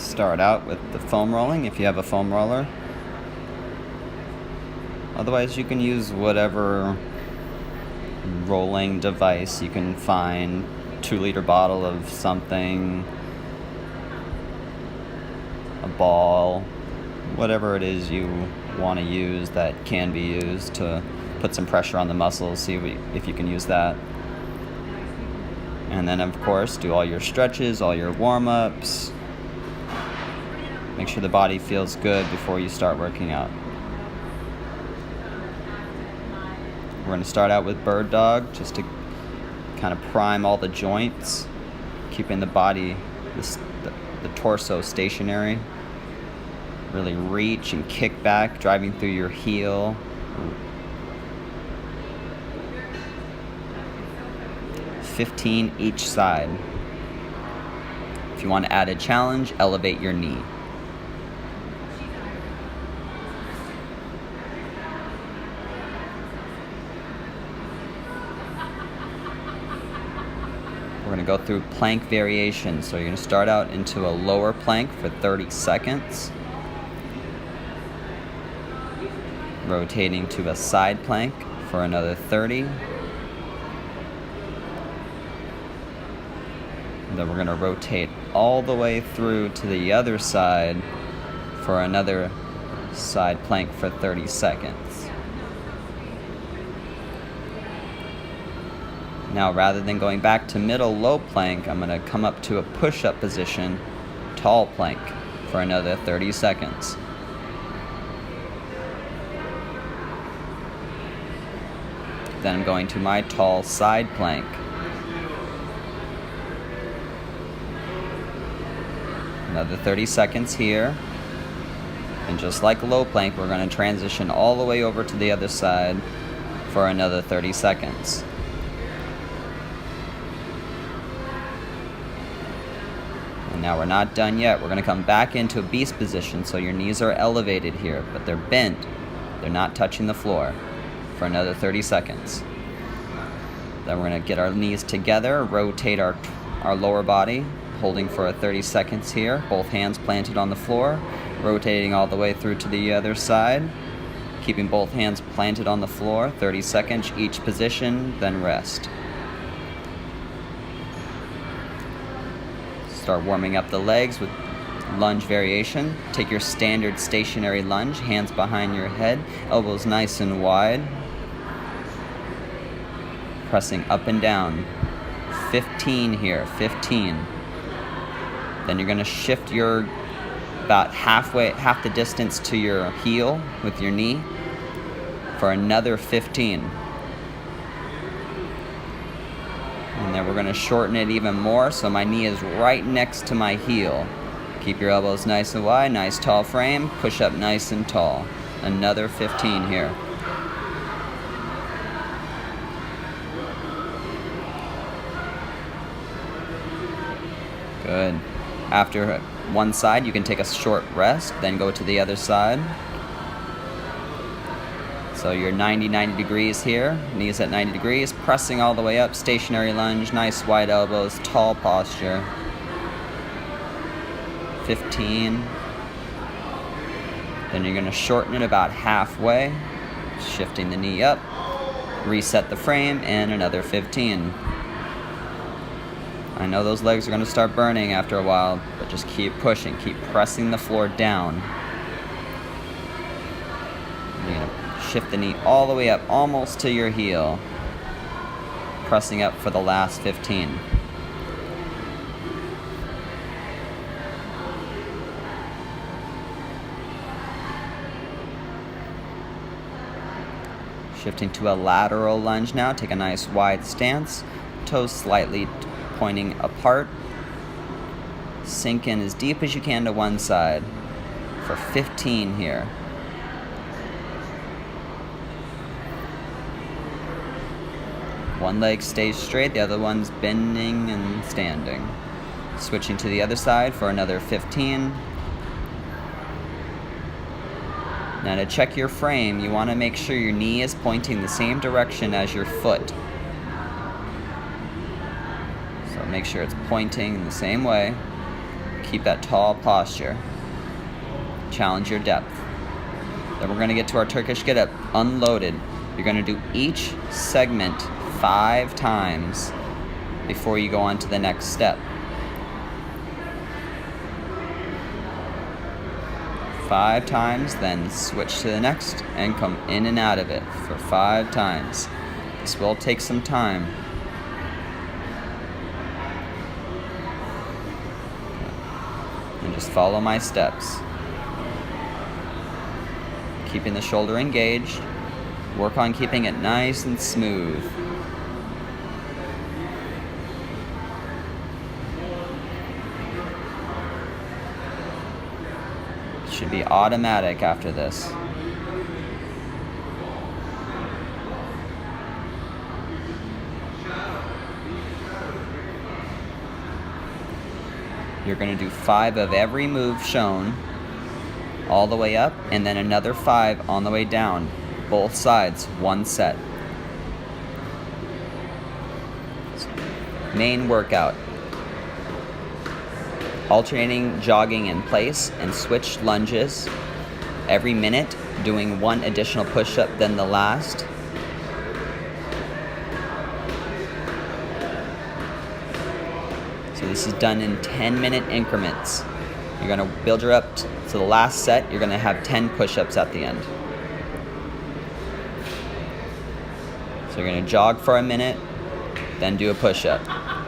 start out with the foam rolling if you have a foam roller. Otherwise, you can use whatever rolling device you can find. 2-liter bottle of something, a ball, whatever it is you want to use that can be used to put some pressure on the muscles. See if you can use that. And then, of course, do all your stretches, all your warm-ups. Make sure the body feels good before you start working out. We're going to start out with bird dog, just to kind of prime all the joints, keeping the body, the torso stationary. Really reach and kick back, driving through your heel. 15 each side. If you want to add a challenge, elevate your knee. We're going to go through plank variations. So you're going to start out into a lower plank for 30 seconds. Rotating to a side plank for another 30. Then we're going to rotate all the way through to the other side for another side plank for 30 seconds. Now, rather than going back to middle low plank, I'm going to come up to a push-up position, tall plank, for another 30 seconds. Then I'm going to my tall side plank. Another 30 seconds here. And just like low plank, we're going to transition all the way over to the other side for another 30 seconds. And now we're not done yet. We're going to come back into a beast position, so your knees are elevated here, but they're bent. They're not touching the floor for another 30 seconds. Then we're going to get our knees together, rotate our lower body, holding for 30 seconds here, both hands planted on the floor, rotating all the way through to the other side, keeping both hands planted on the floor, 30 seconds each position, then rest. Start warming up the legs with lunge variation. Take your standard stationary lunge, hands behind your head, elbows nice and wide, pressing up and down. 15 here, 15. Then you're going to shift your about half the distance to your heel with your knee for another 15. And then we're going to shorten it even more, so my knee is right next to my heel. Keep your elbows nice and wide, nice tall frame, push up nice and tall. Another 15 here. Good. After one side, you can take a short rest, then go to the other side. So you're 90 degrees here, knees at 90 degrees, pressing all the way up, stationary lunge, nice wide elbows, tall posture. 15. Then you're going to shorten it about halfway, shifting the knee up, reset the frame, and another 15. I know those legs are going to start burning after a while, but just keep pushing, keep pressing the floor down. You're going to shift the knee all the way up, almost to your heel, pressing up for the last 15. Shifting to a lateral lunge now, take a nice wide stance, toes slightly pointing apart. Sink in as deep as you can to one side for 15 here. One leg stays straight, the other one's bending and standing. Switching to the other side for another 15. Now to check your frame, you want to make sure your knee is pointing the same direction as your foot. So make sure it's pointing in the same way. Keep that tall posture. Challenge your depth. Then we're going to get to our Turkish get-up, unloaded. You're going to do each segment 5 times before you go on to the next step. 5 times, then switch to the next and come in and out of it for 5 times. This will take some time. And just follow my steps. Keeping the shoulder engaged. Work on keeping it nice and smooth. It should be automatic after this. You're going to do 5 of every move shown all the way up, and then another 5 on the way down. Both sides, 1 set. Main workout. Alternating jogging in place and switch lunges every minute, doing 1 additional push-up than the last. So this is done in 10-minute increments. You're going to build her up to the last set. You're going to have 10 push-ups at the end. So you're going to jog for a minute, then do a push-up.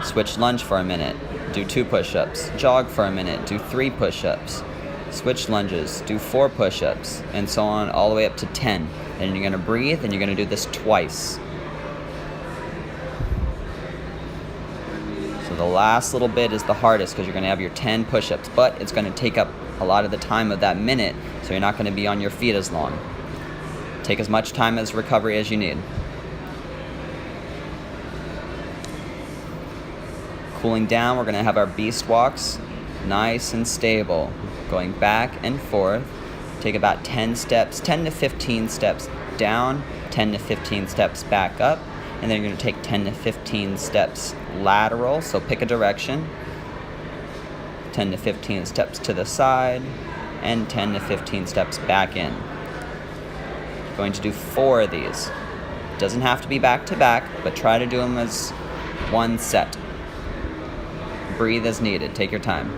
Switch lunge for a minute, do 2 push-ups. Jog for a minute, do 3 push-ups. Switch lunges, do 4 push-ups, and so on all the way up to 10. And you're going to breathe, and you're going to do this twice. So the last little bit is the hardest because you're going to have your 10 push-ups, but it's going to take up a lot of the time of that minute, so you're not going to be on your feet as long. Take as much time as recovery as you need. Cooling down, we're going to have our beast walks, nice and stable, going back and forth. Take about 10 steps, 10 to 15 steps down, 10 to 15 steps back up, and then you're going to take 10 to 15 steps lateral, so pick a direction, 10 to 15 steps to the side, and 10 to 15 steps back in. You're going to do 4 of these. Doesn't have to be back to back, but try to do them as 1 set. Breathe as needed. Take your time.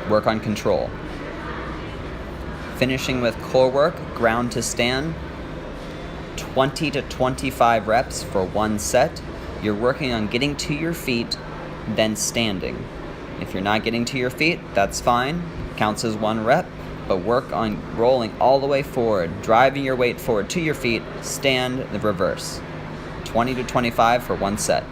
Work on control. Finishing with core work, ground to stand. 20 to 25 reps for 1 set. You're working on getting to your feet, then standing. If you're not getting to your feet, that's fine. Counts as 1 rep, but work on rolling all the way forward, driving your weight forward to your feet, stand the reverse. 20 to 25 for 1 set.